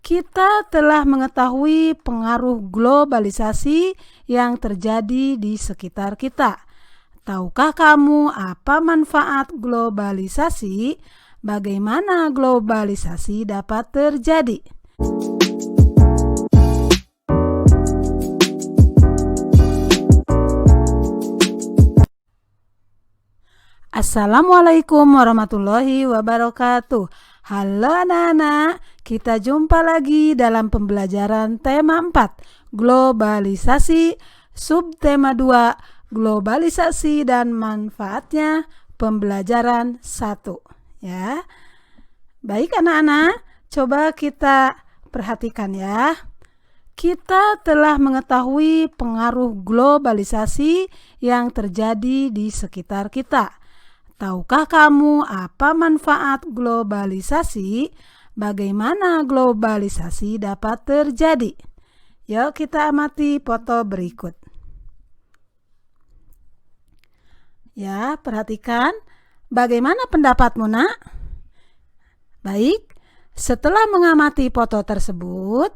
Kita telah mengetahui pengaruh globalisasi yang terjadi di sekitar kita. Tahukah kamu apa manfaat globalisasi? Bagaimana globalisasi dapat terjadi? Assalamualaikum warahmatullahi wabarakatuh. Halo anak-anak, kita jumpa lagi dalam pembelajaran tema 4, globalisasi, subtema 2, globalisasi dan manfaatnya, pembelajaran 1. Ya. Baik anak-anak, coba kita perhatikan ya. Kita telah mengetahui pengaruh globalisasi yang terjadi di sekitar kita. Tahukah kamu apa manfaat globalisasi? Bagaimana globalisasi dapat terjadi? Yuk kita amati foto berikut. Ya, perhatikan. Bagaimana pendapatmu, Nak? Baik, setelah mengamati foto tersebut,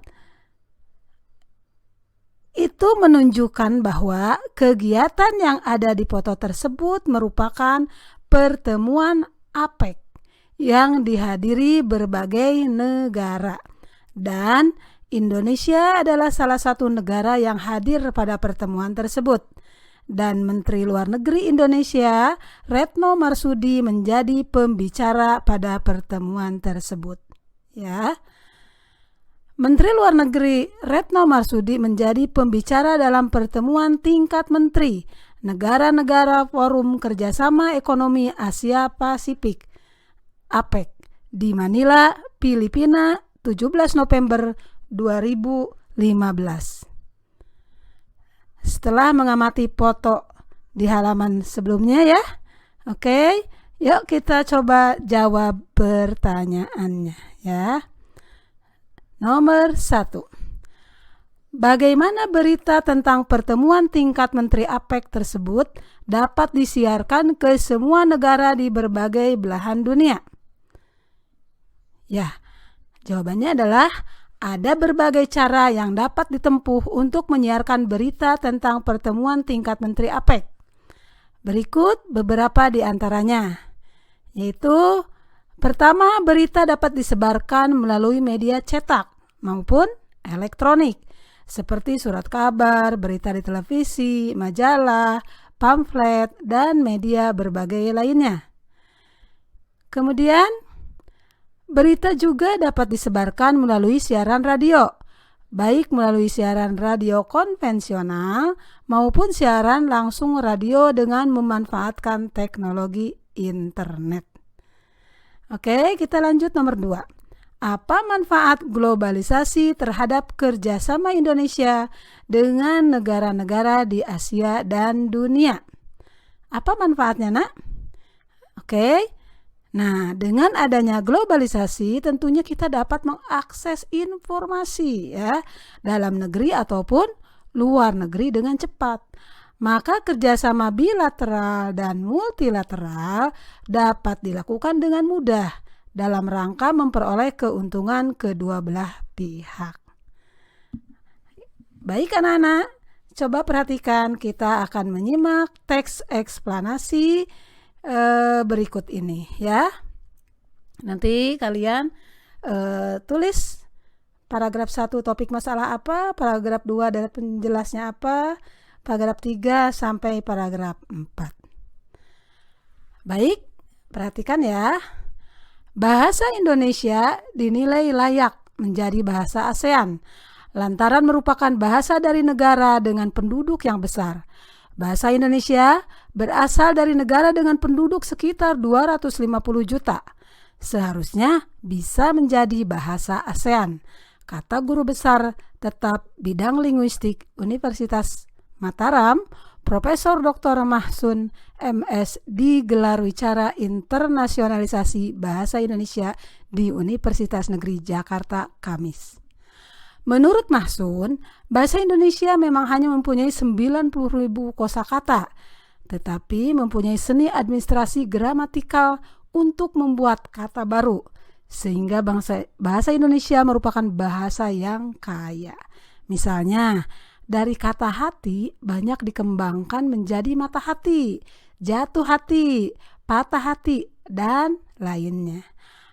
itu menunjukkan bahwa kegiatan yang ada di foto tersebut merupakan pertemuan APEC yang dihadiri berbagai negara, dan Indonesia adalah salah satu negara yang hadir pada pertemuan tersebut. Dan Menteri Luar Negeri Indonesia, Retno Marsudi, menjadi pembicara pada pertemuan tersebut. Ya. Menteri Luar Negeri Retno Marsudi menjadi pembicara dalam pertemuan tingkat menteri negara-negara Forum Kerjasama Ekonomi Asia Pasifik (APEC) di Manila, Filipina, 17 November 2015. Setelah mengamati foto di halaman sebelumnya ya. Oke, yuk kita coba jawab pertanyaannya ya. Nomor 1. Bagaimana berita tentang pertemuan tingkat menteri APEC tersebut dapat disiarkan ke semua negara di berbagai belahan dunia? Ya, jawabannya adalah ada berbagai cara yang dapat ditempuh untuk menyiarkan berita tentang pertemuan tingkat menteri APEC. Berikut beberapa di antaranya, yaitu pertama, berita dapat disebarkan melalui media cetak maupun elektronik, seperti surat kabar, berita di televisi, majalah, pamflet, dan media berbagai lainnya. Kemudian, berita juga dapat disebarkan melalui siaran radio, baik melalui siaran radio konvensional maupun siaran langsung radio dengan memanfaatkan teknologi internet. Oke, kita lanjut nomor 2. Apa manfaat globalisasi terhadap kerjasama Indonesia dengan negara-negara di Asia dan dunia? Apa manfaatnya, Nak? Oke, nah dengan adanya globalisasi tentunya kita dapat mengakses informasi ya dalam negeri ataupun luar negeri dengan cepat. Maka kerjasama bilateral dan multilateral dapat dilakukan dengan mudah dalam rangka memperoleh keuntungan kedua belah pihak. Baik anak-anak, coba perhatikan, kita akan menyimak teks eksplanasi berikut ini ya. Nanti kalian tulis paragraf 1 topik masalah apa, paragraf 2 dari penjelasnya apa, paragraf 3 sampai paragraf 4. Baik, perhatikan ya. Bahasa Indonesia dinilai layak menjadi bahasa ASEAN lantaran merupakan bahasa dari negara dengan penduduk yang besar. Bahasa Indonesia berasal dari negara dengan penduduk sekitar 250 juta. Seharusnya bisa menjadi bahasa ASEAN, kata guru besar tetap bidang linguistik Universitas Mataram, Profesor Dr. Mahsun MS di gelar wicara internasionalisasi bahasa Indonesia di Universitas Negeri Jakarta, Kamis. Menurut Mahsun, bahasa Indonesia memang hanya mempunyai 90.000 kosakata, tetapi mempunyai seni administrasi gramatikal untuk membuat kata baru, sehingga bahasa Indonesia merupakan bahasa yang kaya. Misalnya, dari kata hati banyak dikembangkan menjadi mata hati, jatuh hati, patah hati, dan lainnya.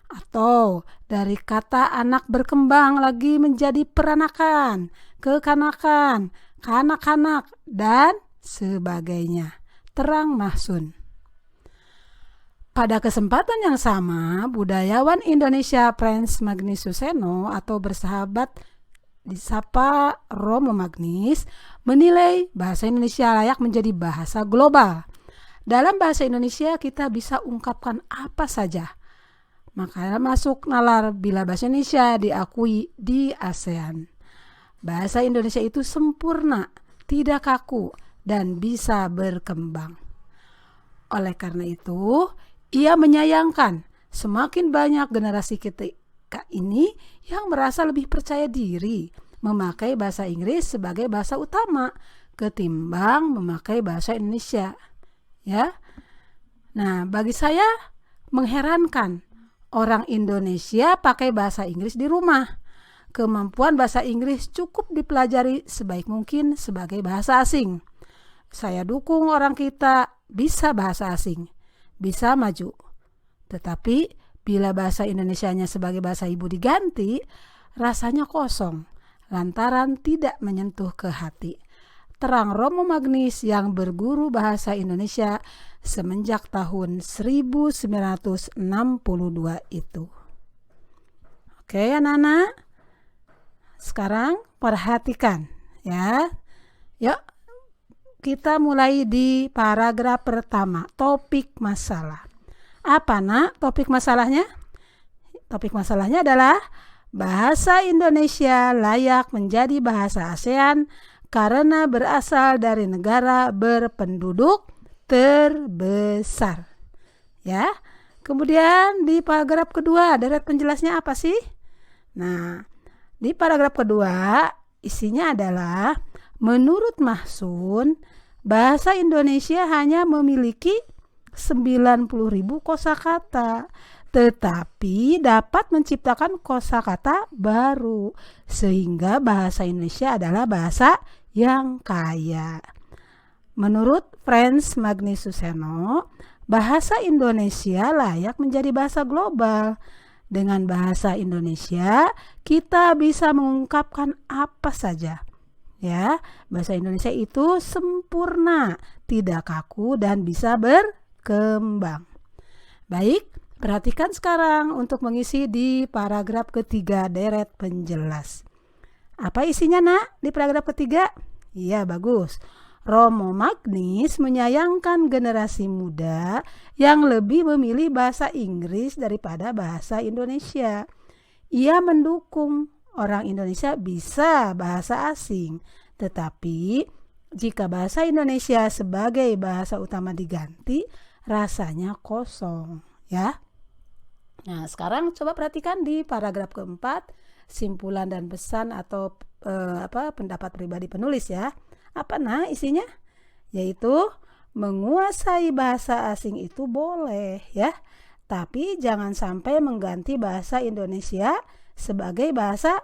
Atau dari kata anak berkembang lagi menjadi peranakan, kekanakan, kanak-kanak, dan sebagainya. Terang mahsun. Pada kesempatan yang sama, budayawan Indonesia Frans Magnus Suseno atau bersahabat disapa Romo Magnis menilai bahasa Indonesia layak menjadi bahasa global. Dalam bahasa Indonesia kita bisa ungkapkan apa saja. Maka masuk nalar bila bahasa Indonesia diakui di ASEAN. Bahasa Indonesia itu sempurna, tidak kaku, dan bisa berkembang. Oleh karena itu, ia menyayangkan semakin banyak generasi kita ini yang merasa lebih percaya diri memakai bahasa Inggris sebagai bahasa utama ketimbang memakai bahasa Indonesia. Ya. Nah, bagi saya mengherankan orang Indonesia pakai bahasa Inggris di rumah. Kemampuan bahasa Inggris cukup dipelajari sebaik mungkin sebagai bahasa asing. Saya dukung orang kita bisa bahasa asing, bisa maju. Tetapi bila bahasa Indonesianya sebagai bahasa ibu diganti, rasanya kosong, lantaran tidak menyentuh ke hati. Terang Romo Magnis yang berguru bahasa Indonesia semenjak tahun 1962 itu. Oke anak-anak, sekarang perhatikan ya. Yuk kita mulai di paragraf pertama, topik masalah. Apa nak topik masalahnya? Topik masalahnya adalah bahasa Indonesia layak menjadi bahasa ASEAN karena berasal dari negara berpenduduk terbesar. Ya. Kemudian di paragraf kedua, deret penjelasnya apa sih? Nah, di paragraf kedua isinya adalah menurut Mahsun, bahasa Indonesia hanya memiliki 90.000 kosakata, tetapi dapat menciptakan kosakata baru, sehingga bahasa Indonesia adalah bahasa yang kaya. Menurut Frans Magnus Suseno, bahasa Indonesia layak menjadi bahasa global. Dengan bahasa Indonesia, kita bisa mengungkapkan apa saja. Ya, bahasa Indonesia itu sempurna, tidak kaku dan bisa berkembang. Baik, perhatikan sekarang untuk mengisi di paragraf ketiga deret penjelas. Apa isinya nak di paragraf ketiga? Iya, bagus. Romo Magnis menyayangkan generasi muda yang lebih memilih bahasa Inggris daripada bahasa Indonesia. Ia mendukung orang Indonesia bisa bahasa asing, tetapi jika bahasa Indonesia sebagai bahasa utama diganti, rasanya kosong, ya. Nah, sekarang coba perhatikan di paragraf keempat, simpulan dan pesan atau pendapat pribadi penulis ya. Apa nah isinya? Yaitu menguasai bahasa asing itu boleh ya, tapi jangan sampai mengganti bahasa Indonesia sebagai bahasa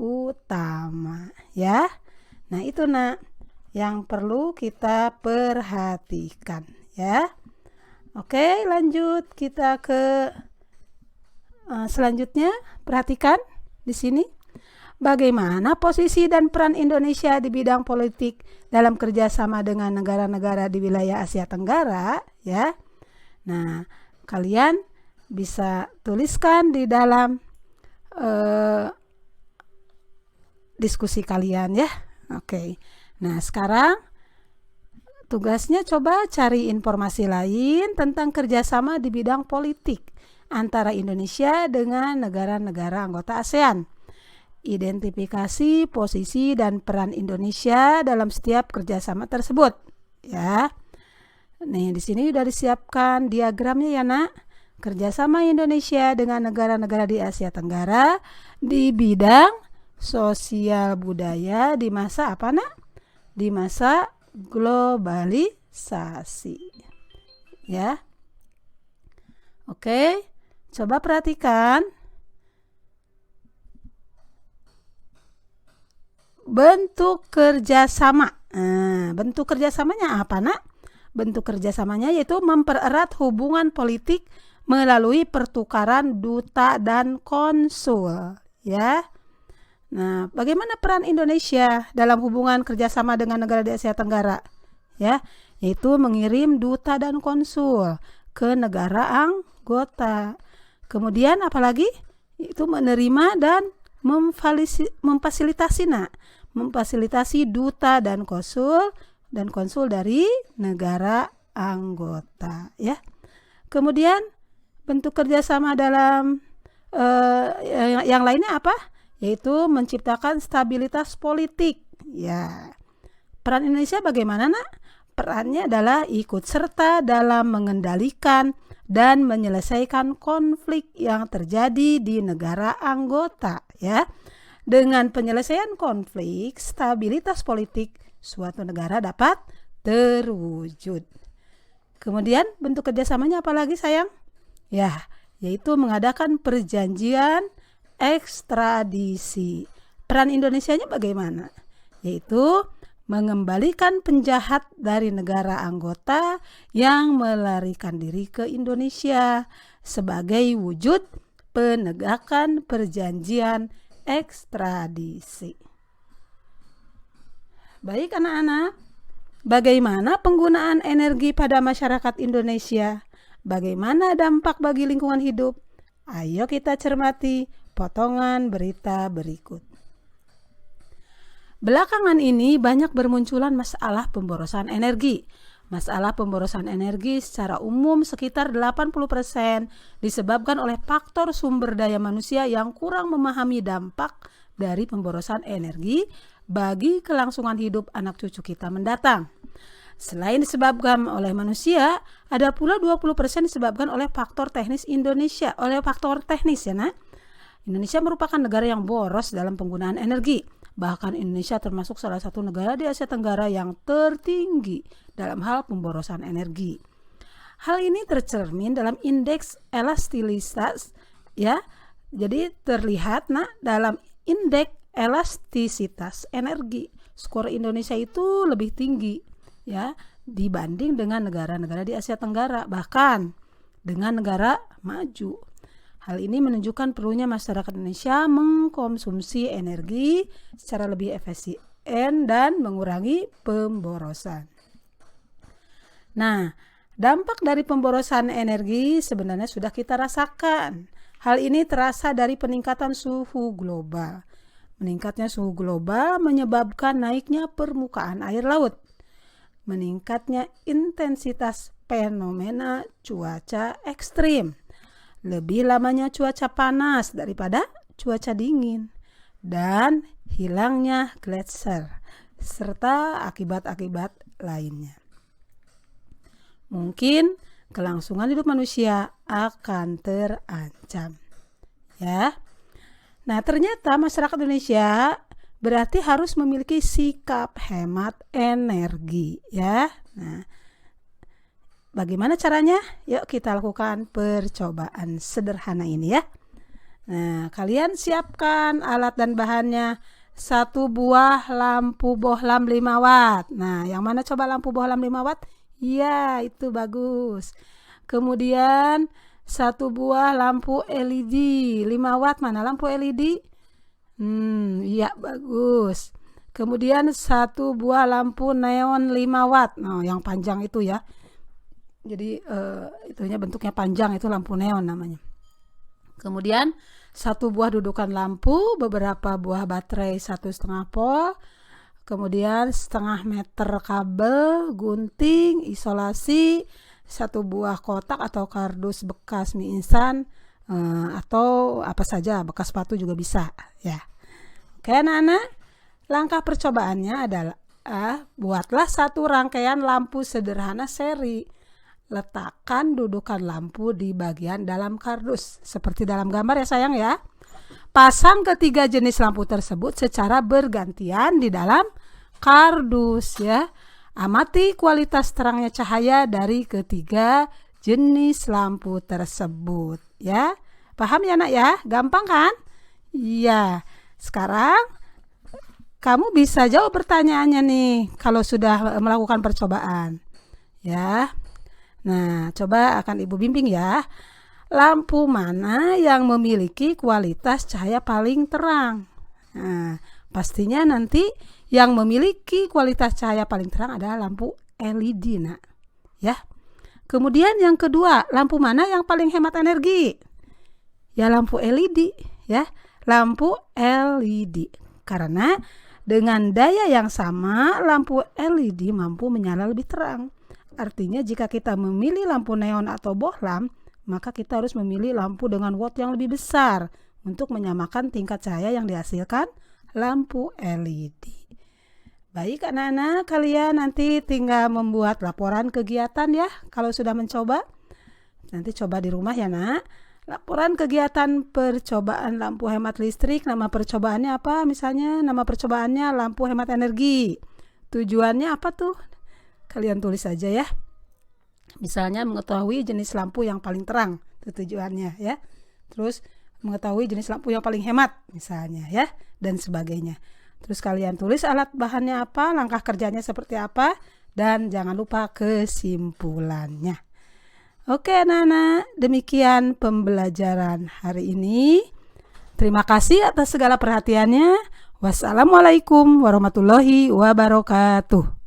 utama ya. Nah itu nak yang perlu kita perhatikan ya. Oke, lanjut kita ke selanjutnya. Perhatikan di sini bagaimana posisi dan peran Indonesia di bidang politik dalam kerjasama dengan negara-negara di wilayah Asia Tenggara ya. Nah kalian bisa tuliskan di dalam diskusi kalian ya. Oke. Nah, sekarang tugasnya coba cari informasi lain tentang kerjasama di bidang politik antara Indonesia dengan negara-negara anggota ASEAN. Identifikasi posisi dan peran Indonesia dalam setiap kerjasama tersebut ya. Nih di sini sudah disiapkan diagramnya ya nak. Kerjasama Indonesia dengan negara-negara di Asia Tenggara di bidang sosial budaya di masa apa nak? Di masa globalisasi ya. Oke, coba perhatikan bentuk kerjasama. Bentuk kerjasamanya apa, Nak? Bentuk kerjasamanya yaitu mempererat hubungan politik melalui pertukaran duta dan konsul, ya. Nah, bagaimana peran Indonesia dalam hubungan kerjasama dengan negara di Asia Tenggara? Ya, yaitu mengirim duta dan konsul ke negara anggota. Kemudian apalagi? Itu menerima dan memfasilitasi duta dan konsul dari negara anggota, ya. Kemudian bentuk kerjasama dalam yang lainnya apa? Yaitu menciptakan stabilitas politik. Ya, peran Indonesia bagaimana, Nak? Perannya adalah ikut serta dalam mengendalikan dan menyelesaikan konflik yang terjadi di negara anggota, ya. Dengan penyelesaian konflik, stabilitas politik suatu negara dapat terwujud. Kemudian bentuk kerjasamanya apa lagi, sayang? Ya, yaitu mengadakan perjanjian ekstradisi. Peran Indonesianya bagaimana? Yaitu mengembalikan penjahat dari negara anggota yang melarikan diri ke Indonesia sebagai wujud penegakan perjanjian ekstradisi. Baik anak-anak, bagaimana penggunaan energi pada masyarakat Indonesia? Bagaimana dampak bagi lingkungan hidup? Ayo kita cermati potongan berita berikut. Belakangan ini banyak bermunculan masalah pemborosan energi. Masalah pemborosan energi secara umum sekitar 80% disebabkan oleh faktor sumber daya manusia yang kurang memahami dampak dari pemborosan energi bagi kelangsungan hidup anak cucu kita mendatang. Selain disebabkan oleh manusia, ada pula 20% disebabkan oleh faktor teknis Indonesia. Ya, Nak. Indonesia merupakan negara yang boros dalam penggunaan energi. Bahkan Indonesia termasuk salah satu negara di Asia Tenggara yang tertinggi dalam hal pemborosan energi. Hal ini tercermin dalam indeks elastisitas, ya. Jadi terlihat, Nak, dalam indeks elastisitas energi, skor Indonesia itu lebih tinggi, ya, dibanding dengan negara-negara di Asia Tenggara, bahkan dengan negara maju. Hal ini menunjukkan perlunya masyarakat Indonesia mengkonsumsi energi secara lebih efisien dan mengurangi pemborosan. Nah, dampak dari pemborosan energi sebenarnya sudah kita rasakan. Hal ini terasa dari peningkatan suhu global. Meningkatnya suhu global menyebabkan naiknya permukaan air laut, meningkatnya intensitas fenomena cuaca ekstrim, lebih lamanya cuaca panas daripada cuaca dingin, dan hilangnya gletser, serta akibat-akibat lainnya. Mungkin kelangsungan hidup manusia akan terancam. Ya. Nah, ternyata masyarakat Indonesia berarti harus memiliki sikap hemat energi, ya. Nah, bagaimana caranya? Yuk kita lakukan percobaan sederhana ini, ya. Nah, kalian siapkan alat dan bahannya. 1 buah lampu bohlam 5 watt. Nah, yang mana coba lampu bohlam 5 watt? Ya, itu bagus. Kemudian 1 buah lampu LED 5 watt. Mana lampu LED? Iya, bagus. Kemudian 1 buah lampu neon 5 watt. Nah, yang panjang itu, ya. Jadi itunya bentuknya panjang, itu lampu neon namanya. Kemudian 1 buah dudukan lampu, beberapa buah baterai 1,5 volt, kemudian 0,5 meter kabel, gunting, isolasi, 1 buah kotak atau kardus bekas mie instan, atau apa saja, bekas sepatu juga bisa, ya. Oke anak-anak, langkah percobaannya adalah buatlah 1 rangkaian lampu sederhana seri. Letakkan dudukan lampu di bagian dalam kardus seperti dalam gambar, ya sayang, ya. Pasang ketiga jenis lampu tersebut secara bergantian di dalam kardus, ya. Amati kualitas terangnya cahaya dari ketiga jenis lampu tersebut, ya. Paham ya, Nak, ya? Gampang kan? Iya. Sekarang kamu bisa jawab pertanyaannya nih kalau sudah melakukan percobaan. Ya. Nah, coba akan Ibu bimbing ya. Lampu mana yang memiliki kualitas cahaya paling terang? Nah, pastinya nanti yang memiliki kualitas cahaya paling terang adalah lampu LED, Nak. Ya. Kemudian yang kedua, lampu mana yang paling hemat energi? Ya, lampu LED, ya. Lampu LED. Karena dengan daya yang sama, lampu LED mampu menyala lebih terang. Artinya jika kita memilih lampu neon atau bohlam, maka kita harus memilih lampu dengan watt yang lebih besar untuk menyamakan tingkat cahaya yang dihasilkan lampu LED. Baik anak-anak, kalian nanti tinggal membuat laporan kegiatan ya kalau sudah mencoba. Nanti coba di rumah ya nak. Laporan kegiatan percobaan lampu hemat listrik, nama percobaannya apa? Misalnya nama percobaannya lampu hemat energi. Tujuannya apa tuh? Kalian tulis saja ya. Misalnya mengetahui jenis lampu yang paling terang, itu tujuannya ya. Terus mengetahui jenis lampu yang paling hemat misalnya ya, dan sebagainya. Terus kalian tulis alat bahannya apa, langkah kerjanya seperti apa, dan jangan lupa kesimpulannya. Oke anak-anak, demikian pembelajaran hari ini. Terima kasih atas segala perhatiannya. Wassalamualaikum warahmatullahi wabarakatuh.